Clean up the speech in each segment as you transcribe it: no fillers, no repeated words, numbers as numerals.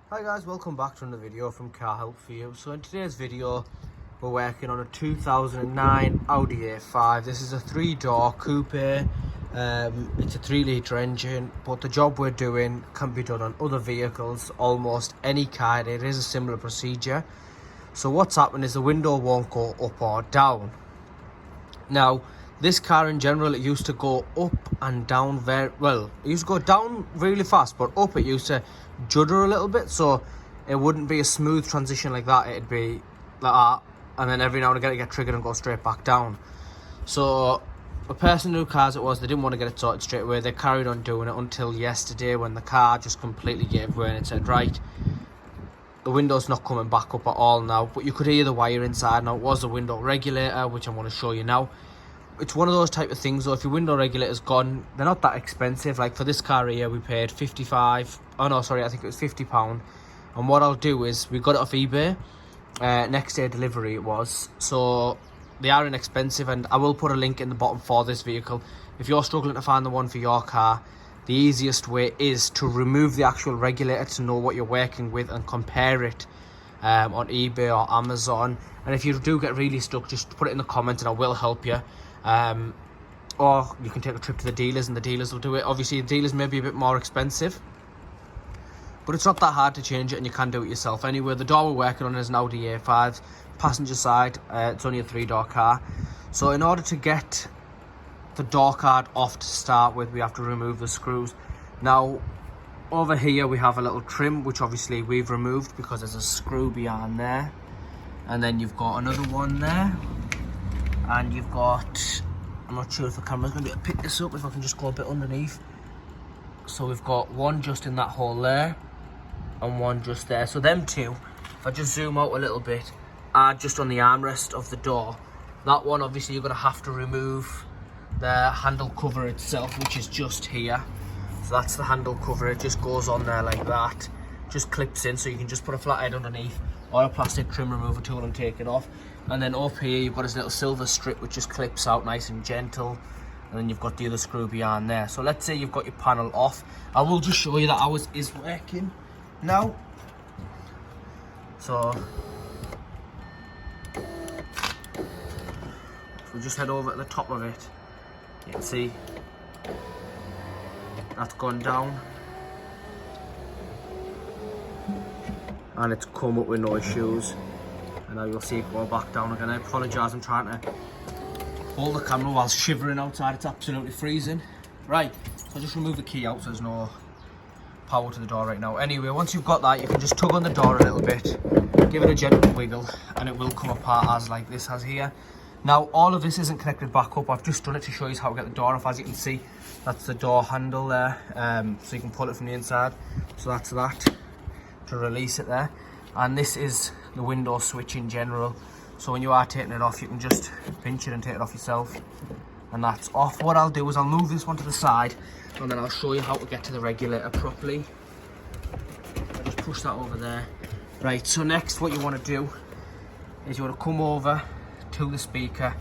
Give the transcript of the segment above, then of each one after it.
Hi guys, welcome back to another video from Car Help for You. So in today's video we're working on a 2009 Audi A5. This is a 3-door coupe. It's a 3-litre engine, but the job we're doing can be done on other vehicles, almost any car. It is a similar procedure. So what's happened is the window won't go up or down. Now this car in general, it used to go up and down very well. It used to go down really fast, but up it used to judder a little bit, so it wouldn't be a smooth transition like that. It'd be like that, and then every now and again it get triggered and go straight back down. So the person who cars it was, they didn't want to get it sorted straight away. They carried on doing it until yesterday, when the car just completely gave way and it said, right, the window's not coming back up at all now. But you could hear the wire inside. Now it was a window regulator, which I'm going to show you now. It's one of those type of things though, if your window regulator's gone, they're not that expensive. Like for this car here, we paid I think it was £50. And what I'll do is, we got it off eBay, next day delivery it was. So they are inexpensive, and I will put a link in the bottom for this vehicle. If you're struggling to find the one for your car, the easiest way is to remove the actual regulator to know what you're working with and compare it on eBay or Amazon. And if you do get really stuck, just put it in the comments and I will help you. Or you can take a trip to the dealers and the dealers will do it. Obviously the dealers may be a bit more expensive, but it's not that hard to change it and you can do it yourself. Anyway, the door we're working on is an Audi A5, passenger side. It's only a 3-door car. So in order to get the door card off to start with, we have to remove the screws. Now over here we have a little trim, which obviously we've removed because there's a screw behind there. And then you've got another one there. And you've got, I'm not sure if the camera's going to be able to pick this up, if I can just go a bit underneath. So we've got one just in that hole there, and one just there. So them two, if I just zoom out a little bit, are just on the armrest of the door. That one, obviously, you're going to have to remove the handle cover itself, which is just here. So that's the handle cover. It just goes on there like that. Just clips in, so you can just put a flathead underneath or a plastic trim remover tool and take it off. And then up here you've got this little silver strip which just clips out nice and gentle, and then you've got the other screw behind there. So let's say you've got your panel off. I will just show you that ours is working now. So if we just head over to the top of it, you can see that's gone down and it's come up with no issues. And now you'll see it go back down again. I apologise, I'm trying to hold the camera while shivering outside. It's absolutely freezing. Right, so I'll just remove the key out so there's no power to the door right now. Anyway, once you've got that, you can just tug on the door a little bit, give it a gentle wiggle, and it will come apart as like this has here. Now all of this isn't connected back up. I've just done it to show you how to get the door off. As you can see, that's the door handle there, so you can pull it from the inside. So that's that to release it there. And this is the window switch in general. So when you are taking it off, you can just pinch it and take it off yourself. And that's off. What I'll do is I'll move this one to the side, and then I'll show you how to get to the regulator properly. I'll just push that over there. Right, so next what you want to do is you want to come over to the speaker,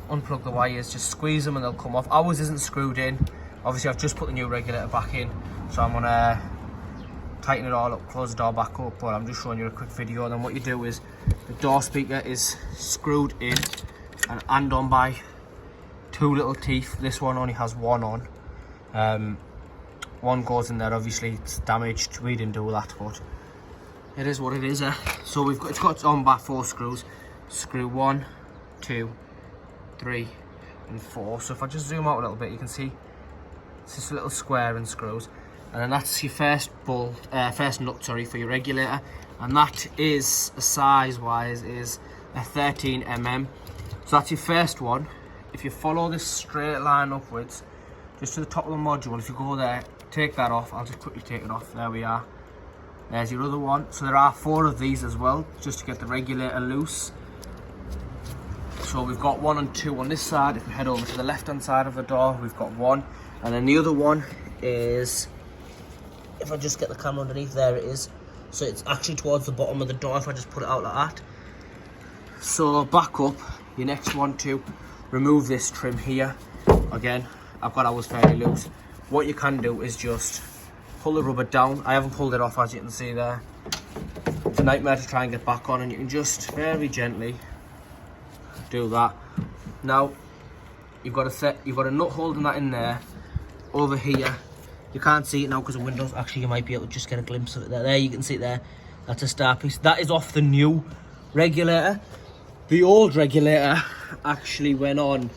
unplug the wires, just squeeze them and they'll come off. Ours isn't screwed in. Obviously I've just put the new regulator back in, so I'm going to tighten it all up, close the door back up, but I'm just showing you a quick video. And then what you do is the door speaker is screwed in and on by two little teeth. This one only has one on. One goes in there, obviously it's damaged, we didn't do that, but it is what it is. So it's got on by 4 screws. Screw 1, 2, 3 and 4. So if I just zoom out a little bit, you can see it's just a little square and screws. And then that's your first nut for your regulator, and that is size wise is a 13mm. So that's your first one. If you follow this straight line upwards just to the top of the module, if you go there, take that off. I'll just quickly take it off. There we are. There's your other one. So there are 4 of these as well, just to get the regulator loose. So we've got 1 and 2 on this side. If we head over to the left hand side of the door, we've got 1, and then the other one is, if I just get the camera underneath, there it is. So it's actually towards the bottom of the door if I just put it out like that. So back up, your next one to remove this trim here. Again, I've got ours fairly loose. What you can do is just pull the rubber down. I haven't pulled it off, as you can see there. nightmare to try and get back on, and you can just very gently do that. Now you've got a nut holding that in there. Over here, you can't see it now because the windows. Actually, you might be able to just get a glimpse of it there. There, you can see it there. That's a star piece. That is off the new regulator. The old regulator actually went on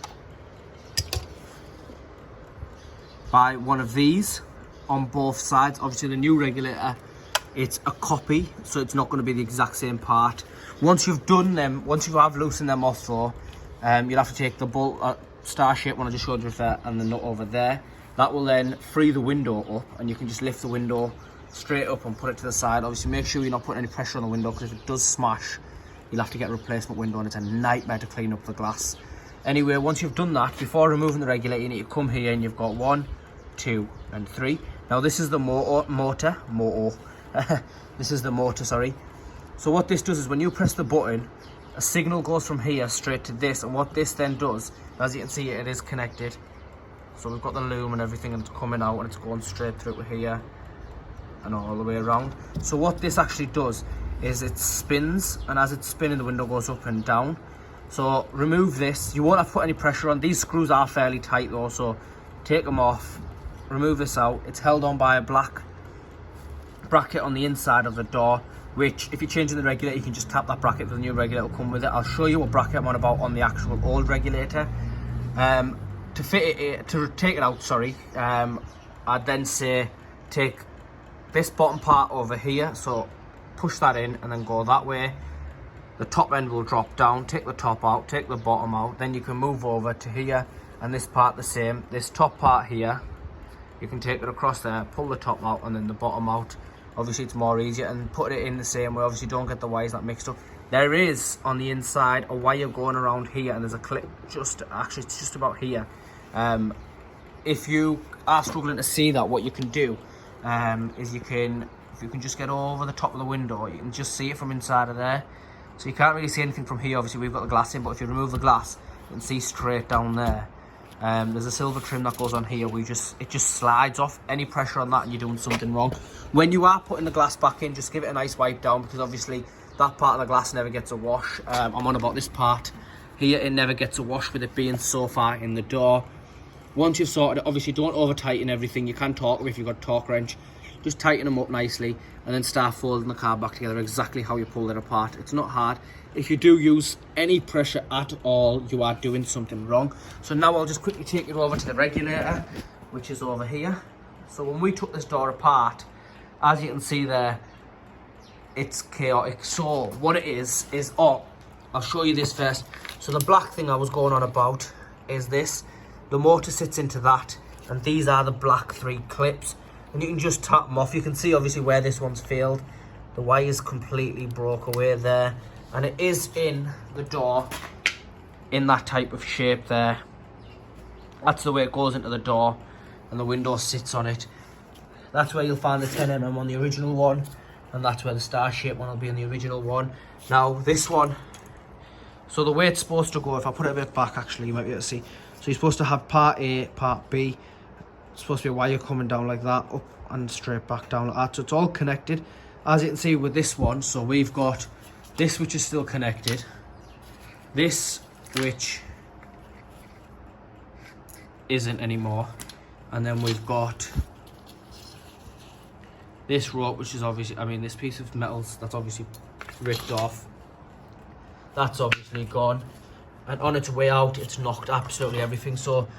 by one of these on both sides. Obviously, the new regulator, it's a copy, so it's not going to be the exact same part. Once you've done them, once you have loosened them off though, you'll have to take the bolt, star shape one I just showed you there, and the nut over there. That will then free the window up, and you can just lift the window straight up and put it to the side. Obviously, make sure you're not putting any pressure on the window, because if it does smash, you'll have to get a replacement window, and it's a nightmare to clean up the glass. Anyway, once you've done that, before removing the regulator, you need to come here, and you've got 1, 2, and 3. Now this is the motor. This is the motor, sorry. So what this does is when you press the button, a signal goes from here straight to this, and what this then does, as you can see, it is connected. So we've got the loom and everything, and it's coming out, and it's going straight through here and all the way around. So what this actually does is it spins, and as it's spinning, the window goes up and down. So remove this. You won't have to put any pressure on. These screws are fairly tight though, so take them off, remove this out. It's held on by a black bracket on the inside of the door, which if you're changing the regulator, you can just tap that bracket. The new regulator will come with it. I'll show you what bracket I'm on about on the actual old regulator. To fit it, to take it out, sorry, I'd then say take this bottom part over here, so push that in and then go that way. The top end will drop down, take the top out, take the bottom out, then you can move over to here, and this part the same. This top part here, you can take it across there, pull the top out and then the bottom out. Obviously it's more easier, and put it in the same way. Obviously don't get the wires that mixed up. There is on the inside a wire going around here, and there's a clip just, actually it's just about here. If you are struggling to see that, what you can do is if you can just get over the top of the window, you can just see it from inside of there. So you can't really see anything from here. Obviously we've got the glass in, but if you remove the glass, you can see straight down there. There's a silver trim that goes on here. It just slides off. Any pressure on that and you're doing something wrong. When you are putting the glass back in, just give it a nice wipe down, because obviously that part of the glass never gets a wash. I'm on about this part here. It never gets a wash with it being so far in the door. Once you've sorted it, obviously don't over tighten everything. You can torque them if you've got a torque wrench. Just tighten them up nicely and then start folding the car back together exactly how you pull it apart. It's not hard. If you do use any pressure at all, you are doing something wrong. So now I'll just quickly take you over to the regulator, which is over here. So when we took this door apart, as you can see there, it's chaotic. So what it is, I'll show you this first. So the black thing I was going on about is this. The motor sits into that, and these are the black 3 clips, and you can just tap them off. You can see obviously where this one's failed. The wire's completely broke away there, and it is in the door in that type of shape there. That's the way it goes into the door, and the window sits on it. That's where you'll find the 10mm on the original one, and that's where the star shape one will be in the original one. Now this one, so the way it's supposed to go, if I put it a bit back, actually you might be able to see. So you're supposed to have part A, part B. It's supposed to be a wire coming down like that, up and straight back down like that. So it's all connected. As you can see with this one, so we've got this which is still connected, this which isn't anymore, and then we've got this rope, which is obviously, I mean this piece of metal that's obviously ripped off. That's obviously gone. And on its way out, it's knocked absolutely everything. So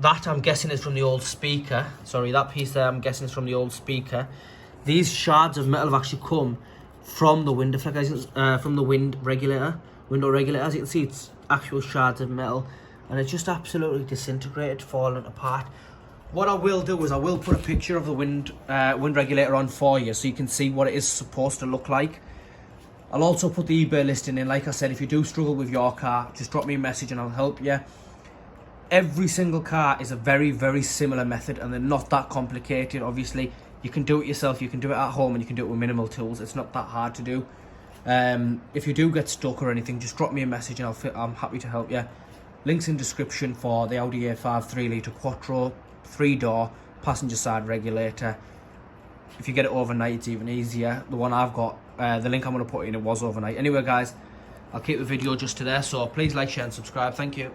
that, I'm guessing, is from the old speaker. Sorry, that piece there, I'm guessing, is from the old speaker. These shards of metal have actually come from the window from the window regulator. As you can see, it's actual shards of metal, and it's just absolutely disintegrated, falling apart. What I will do is I will put a picture of the wind regulator on for you, so you can see what it is supposed to look like. I'll also put the eBay listing in. Like I said, if you do struggle with your car, just drop me a message and I'll help you. Every single car is a very, very similar method, and they're not that complicated. Obviously, you can do it yourself, you can do it at home, and you can do it with minimal tools. It's not that hard to do. If you do get stuck or anything, just drop me a message and I'm happy to help you. Links in description for the Audi A5 3-litre Quattro, 3-door, passenger side regulator. If you get it overnight, it's even easier. The one I've got the link I'm going to put in, it was overnight. Anyway guys, I'll keep the video just to there, so please like, share and subscribe. Thank you.